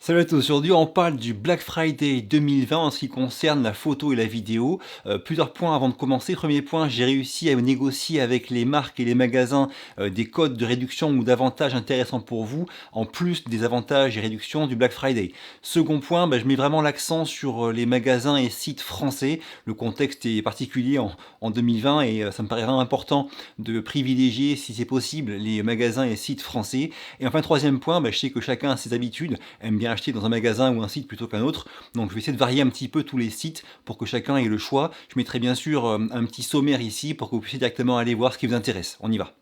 Salut à tous, aujourd'hui on parle du Black Friday 2020 en ce qui concerne la photo et la vidéo. Plusieurs points avant de commencer. Premier point, j'ai réussi à négocier avec les marques et les magasins des codes de réduction ou d'avantages intéressants pour vous, en plus des avantages et réductions du Black Friday. Second point, je mets vraiment l'accent sur les magasins et sites français. Le contexte est particulier en 2020 et ça me paraît vraiment important de privilégier, si c'est possible, les magasins et sites français. Et enfin, troisième point, je sais que chacun a ses habitudes, aime bien acheter dans un magasin ou un site plutôt qu'un autre. Donc je vais essayer de varier un petit peu tous les sites pour que chacun ait le choix. Je mettrai bien sûr un petit sommaire ici pour que vous puissiez directement aller voir ce qui vous intéresse. On y va.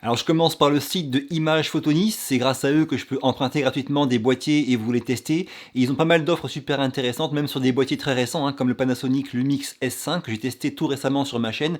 Alors je commence par le site de Images Photonis, c'est grâce à eux que je peux emprunter gratuitement des boîtiers et vous les tester. Et ils ont pas mal d'offres super intéressantes, même sur des boîtiers très récents, comme le Panasonic Lumix S5 que j'ai testé tout récemment sur ma chaîne,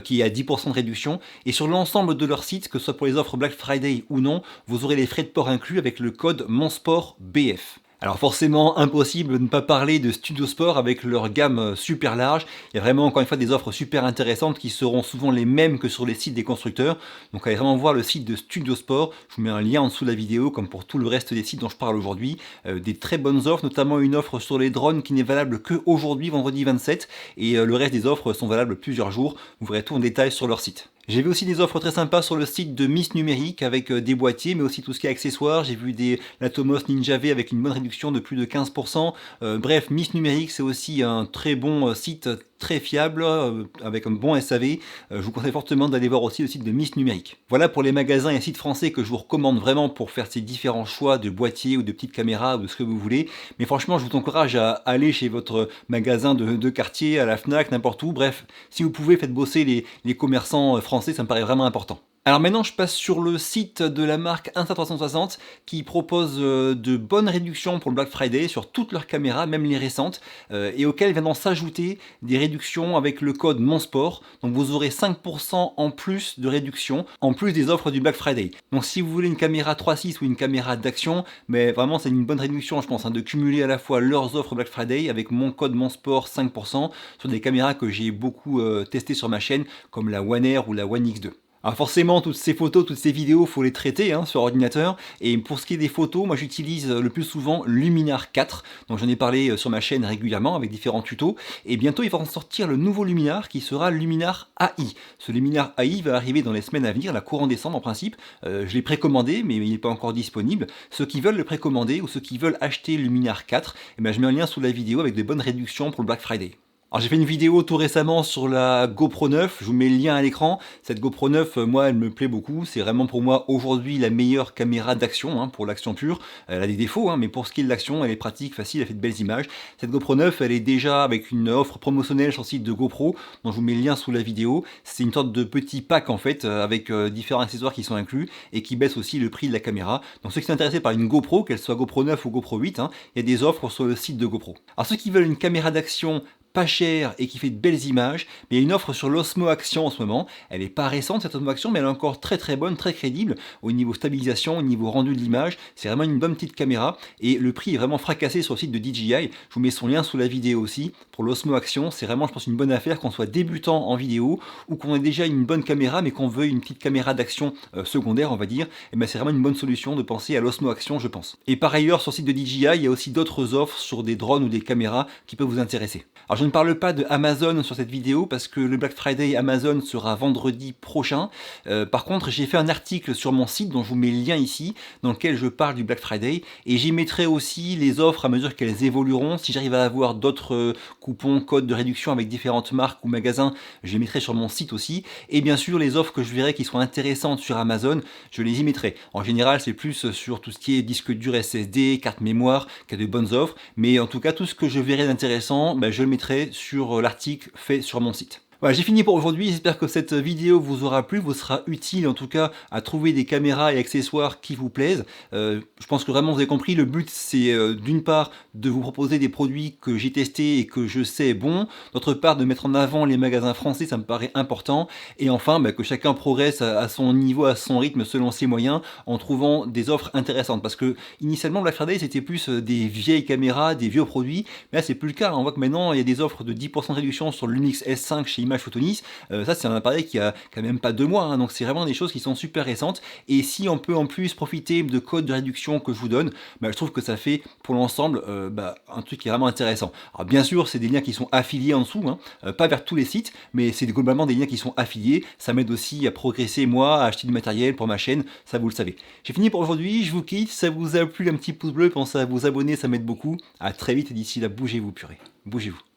qui est à 10% de réduction. Et sur l'ensemble de leur site, que ce soit pour les offres Black Friday ou non, vous aurez les frais de port inclus avec le code MONSPORTBF. Alors forcément, impossible de ne pas parler de Studio Sport avec leur gamme super large. Il y a vraiment encore une fois des offres super intéressantes qui seront souvent les mêmes que sur les sites des constructeurs. Donc allez vraiment voir le site de Studio Sport. Je vous mets un lien en dessous de la vidéo comme pour tout le reste des sites dont je parle aujourd'hui. Des très bonnes offres, notamment une offre sur les drones qui n'est valable que aujourd'hui, vendredi 27. Et le reste des offres sont valables plusieurs jours. Vous verrez tout en détail sur leur site. J'ai vu aussi des offres très sympas sur le site de Miss Numérique avec des boîtiers, mais aussi tout ce qui est accessoires. J'ai vu l'Atomos Ninja V avec une bonne réduction de plus de 15%. Bref, Miss Numérique, c'est aussi un très bon site, très fiable, avec un bon SAV. Je vous conseille fortement d'aller voir aussi le site de Miss Numérique. Voilà pour les magasins et sites français que je vous recommande vraiment pour faire ces différents choix de boîtiers ou de petites caméras ou de ce que vous voulez. Mais franchement, je vous encourage à aller chez votre magasin de quartier, à la FNAC, n'importe où. Bref, si vous pouvez, faites bosser les commerçants français. Ça me paraît vraiment important. Alors maintenant, je passe sur le site de la marque Insta360 qui propose de bonnes réductions pour le Black Friday sur toutes leurs caméras, même les récentes, et auxquelles viendront s'ajouter des réductions avec le code MONSPORT. Donc vous aurez 5% en plus de réduction, en plus des offres du Black Friday. Donc si vous voulez une caméra 3.6 ou une caméra d'action, mais vraiment c'est une bonne réduction, je pense, de cumuler à la fois leurs offres Black Friday avec mon code MONSPORT 5% sur des caméras que j'ai beaucoup testées sur ma chaîne, comme la One Air ou la One X2. Alors forcément, toutes ces photos, toutes ces vidéos, faut les traiter sur ordinateur. Et pour ce qui est des photos, moi j'utilise le plus souvent Luminar 4. Donc j'en ai parlé sur ma chaîne régulièrement avec différents tutos. Et bientôt, il va en sortir le nouveau Luminar qui sera Luminar AI. Ce Luminar AI va arriver dans les semaines à venir, la courant décembre en principe. Je l'ai précommandé, mais il n'est pas encore disponible. Ceux qui veulent le précommander ou ceux qui veulent acheter Luminar 4, je mets un lien sous la vidéo avec de bonnes réductions pour le Black Friday. Alors j'ai fait une vidéo tout récemment sur la GoPro 9, je vous mets le lien à l'écran. Cette GoPro 9, moi elle me plaît beaucoup, c'est vraiment pour moi aujourd'hui la meilleure caméra d'action pour l'action pure. Elle a des défauts, mais pour ce qui est de l'action, elle est pratique, facile, elle fait de belles images. Cette GoPro 9, elle est déjà avec une offre promotionnelle sur le site de GoPro, dont je vous mets le lien sous la vidéo. C'est une sorte de petit pack en fait, avec différents accessoires qui sont inclus et qui baisse aussi le prix de la caméra. Donc ceux qui sont intéressés par une GoPro, qu'elle soit GoPro 9 ou GoPro 8, il y a des offres sur le site de GoPro. Alors ceux qui veulent une caméra d'action pas cher et qui fait de belles images, mais il y a une offre sur l'Osmo Action en ce moment. Elle n'est pas récente cette Osmo Action, mais elle est encore très très bonne, très crédible au niveau stabilisation, au niveau rendu de l'image. C'est vraiment une bonne petite caméra et le prix est vraiment fracassé sur le site de DJI. Je vous mets son lien sous la vidéo aussi. Pour l'Osmo Action, c'est vraiment, je pense, une bonne affaire qu'on soit débutant en vidéo ou qu'on ait déjà une bonne caméra, mais qu'on veuille une petite caméra d'action secondaire, on va dire. Et c'est vraiment une bonne solution de penser à l'Osmo Action, je pense. Et par ailleurs, sur le site de DJI, il y a aussi d'autres offres sur des drones ou des caméras qui peuvent vous intéresser. Alors je ne parle pas de Amazon sur cette vidéo parce que le Black Friday Amazon sera vendredi prochain. Par contre, j'ai fait un article sur mon site dont je vous mets le lien ici, dans lequel je parle du Black Friday et j'y mettrai aussi les offres à mesure qu'elles évolueront. Si j'arrive à avoir d'autres coupons, codes de réduction avec différentes marques ou magasins, je les mettrai sur mon site aussi. Et bien sûr, les offres que je verrai qui sont intéressantes sur Amazon, je les y mettrai. En général, c'est plus sur tout ce qui est disque dur SSD, carte mémoire, qui a de bonnes offres. Mais en tout cas, tout ce que je verrai d'intéressant, je le mettrai sur l'article fait sur mon site. Voilà, j'ai fini pour aujourd'hui, j'espère que cette vidéo vous aura plu, vous sera utile en tout cas à trouver des caméras et accessoires qui vous plaisent. Je pense que vraiment vous avez compris, le but c'est d'une part de vous proposer des produits que j'ai testés et que je sais bons, d'autre part de mettre en avant les magasins français, ça me paraît important, et enfin que chacun progresse à son niveau, à son rythme, selon ses moyens, en trouvant des offres intéressantes. Parce que initialement Black Friday c'était plus des vieilles caméras, des vieux produits, mais là c'est plus le cas, on voit que maintenant il y a des offres de 10% de réduction sur le Lumix S5 chez Images Image Photonis. Ça, c'est un appareil qui a quand même pas 2 mois, hein, donc c'est vraiment des choses qui sont super récentes. Et si on peut en plus profiter de codes de réduction que je vous donne, bah, je trouve que ça fait pour l'ensemble un truc qui est vraiment intéressant. Alors bien sûr, c'est des liens qui sont affiliés en dessous, hein, pas vers tous les sites, mais c'est globalement des liens qui sont affiliés. Ça m'aide aussi à progresser moi, à acheter du matériel pour ma chaîne, ça vous le savez. J'ai fini pour aujourd'hui, je vous quitte. Si ça vous a plu, un petit pouce bleu, pensez à vous abonner, ça m'aide beaucoup. À très vite et d'ici là, bougez-vous purée. Bougez-vous.